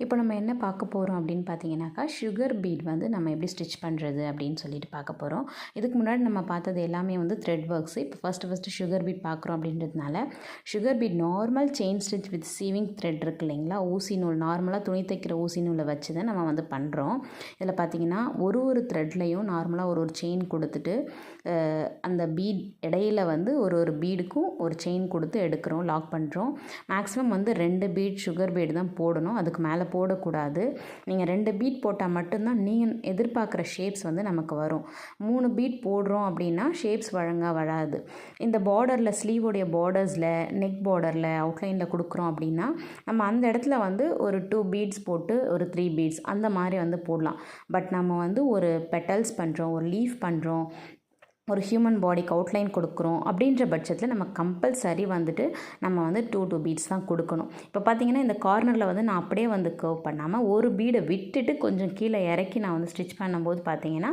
இப்போ நம்ம என்ன பார்க்க போகிறோம் அப்படின்னு பார்த்தீங்கன்னாக்கா, சுகர் பீட் வந்து நம்ம எப்படி ஸ்டிச் பண்ணுறது அப்படின்னு சொல்லிட்டு பார்க்க போகிறோம். இதுக்கு முன்னாடி நம்ம பார்த்தது எல்லாமே வந்து த்ரெட் ஒர்க்ஸு. இப்போ ஃபஸ்ட்டு சுகர் பீட் பார்க்குறோம் அப்படின்றதுனால, sugar beat normal chain stitch with சீவிங் thread இருக்குது இல்லைங்களா, ஊசி நூல் நார்மலாக துணி தைக்கிற ஊசி நூலை வச்சு தான் நம்ம வந்து பண்ணுறோம். இதில் பார்த்தீங்கன்னா ஒரு த்ரெட்லையும் நார்மலாக ஒரு செயின் கொடுத்துட்டு, அந்த பீட் இடையில வந்து ஒரு பீடுக்கும் ஒரு செயின் கொடுத்து எடுக்கிறோம், லாக் பண்ணுறோம். மேக்ஸிமம் வந்து 2 பீட் சுகர் பீட் தான் போடணும், அதுக்கு மேலே போடக்கூடாது. நீங்கள் 2 பீட் போட்டால் மட்டும்தான் நீங்கள் எதிர்பார்க்குற ஷேப்ஸ் வந்து நமக்கு வரும். 3 பீட் போடுறோம் அப்படின்னா ஷேப்ஸ் ஒழுங்காக வராது. இந்த பார்டரில் ஸ்லீவோடைய பார்டர்ஸில் நெக் பார்டரில் அவுட்லைனில் கொடுக்குறோம் அப்படின்னா நம்ம அந்த இடத்துல வந்து ஒரு 2 பீட்ஸ் போட்டு ஒரு 3 பீட்ஸ் அந்த மாதிரி வந்து போடலாம். பட் நம்ம வந்து ஒரு பெட்டல்ஸ் பண்ணுறோம், ஒரு லீஃப் பண்ணுறோம், ஒரு ஹியூமன் பாடிக்கு அவுட்லைன் கொடுக்குறோம் அப்படின்ற பட்சத்தில் நம்ம கம்பல்சரி வந்துட்டு நம்ம வந்து 2 பீட்ஸ் தான் கொடுக்கணும். இப்போ பார்த்தீங்கன்னா இந்த கார்னரில் வந்து நான் அப்படியே வந்து கர்வ் பண்ணாமல் ஒரு பீடை விட்டுட்டு கொஞ்சம் கீழே இறக்கி நான் வந்து ஸ்டிச் பண்ணும்போது பார்த்தீங்கன்னா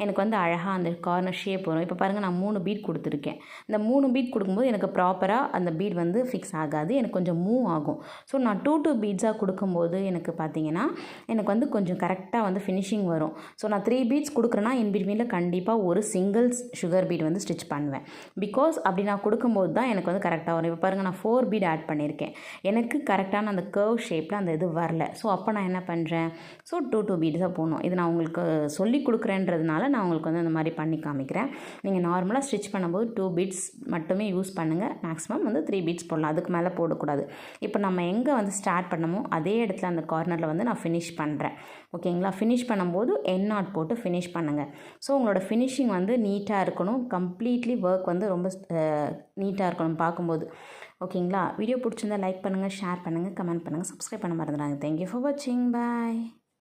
எனக்கு வந்து அழகாக அந்த கார்னர் ஷேப் வரும். இப்போ பாருங்கள், நான் 3 பீட் கொடுத்துருக்கேன். இந்த 3 பீட் கொடுக்கும்போது எனக்கு ப்ராப்பராக அந்த பீட் வந்து ஃபிக்ஸ் ஆகாது, எனக்கு கொஞ்சம் மூவ் ஆகும். ஸோ நான் 2 பீட்ஸாக கொடுக்கும்போது எனக்கு பார்த்தீங்கன்னா எனக்கு வந்து கொஞ்சம் கரெக்டாக வந்து ஃபினிஷிங் வரும். ஸோ நான் 3 பீட்ஸ் கொடுக்குறேன்னா இன் பிட்வீனில் கண்டிப்பாக ஒரு சிங்கிள்ஸ் சுகர் பீட் வந்து ஸ்டிச் பண்ணுவேன். பிகாஸ் அப்படி நான் கொடுக்கும்போது தான் எனக்கு வந்து கரெக்டாக வரும். இப்போ பாருங்கள், நான் 4 பீட் ஆட் பண்ணியிருக்கேன், எனக்கு கரெக்டான அந்த கர்வ் ஷேப்பில் அந்த இது வரல. ஸோ அப்போ நான் என்ன பண்ணுறேன், ஸோ 2 பீட்ஸாக போடணும். இது நான் உங்களுக்கு சொல்லி கொடுக்குறேன்றதுனால நான் உங்களுக்கு வந்து அந்த மாதிரி பண்ணி காமிக்கிறேன். நீங்கள் நார்மலாக ஸ்டிச் பண்ணும்போது 2 பீட்ஸ் மட்டுமே யூஸ் பண்ணுங்கள். மேக்ஸிமம் வந்து 3 பீட்ஸ் போடலாம், அதுக்கு மேலே போடக்கூடாது. இப்போ நம்ம எங்கே வந்து ஸ்டார்ட் பண்ணமோ அதே இடத்துல அந்த கார்னரில் வந்து நான் ஃபினிஷ் பண்ணுறேன். ஓகேங்களா? ஃபினிஷ் பண்ணும்போது என் நாட் போட்டு ஃபினிஷ் பண்ணுங்கள். ஸோ உங்களோட ஃபினிஷிங் வந்து நீட்டாக இருக்கணும். கம்ப்ளீட்லி ஒர்க் வந்து ரொம்ப நீட்டாக இருக்கணும் பார்க்கும்போது. ஓகேங்களா? வீடியோ பிடிச்சிருந்தா லைக் பண்ணுங்கள், ஷேர் பண்ணுங்கள், கமெண்ட் பண்ணுங்கள், சப்ஸ்கிரைப் பண்ண மறந்துடாங்க. தேங்க்யூ ஃபார் வாட்சிங். பாய்.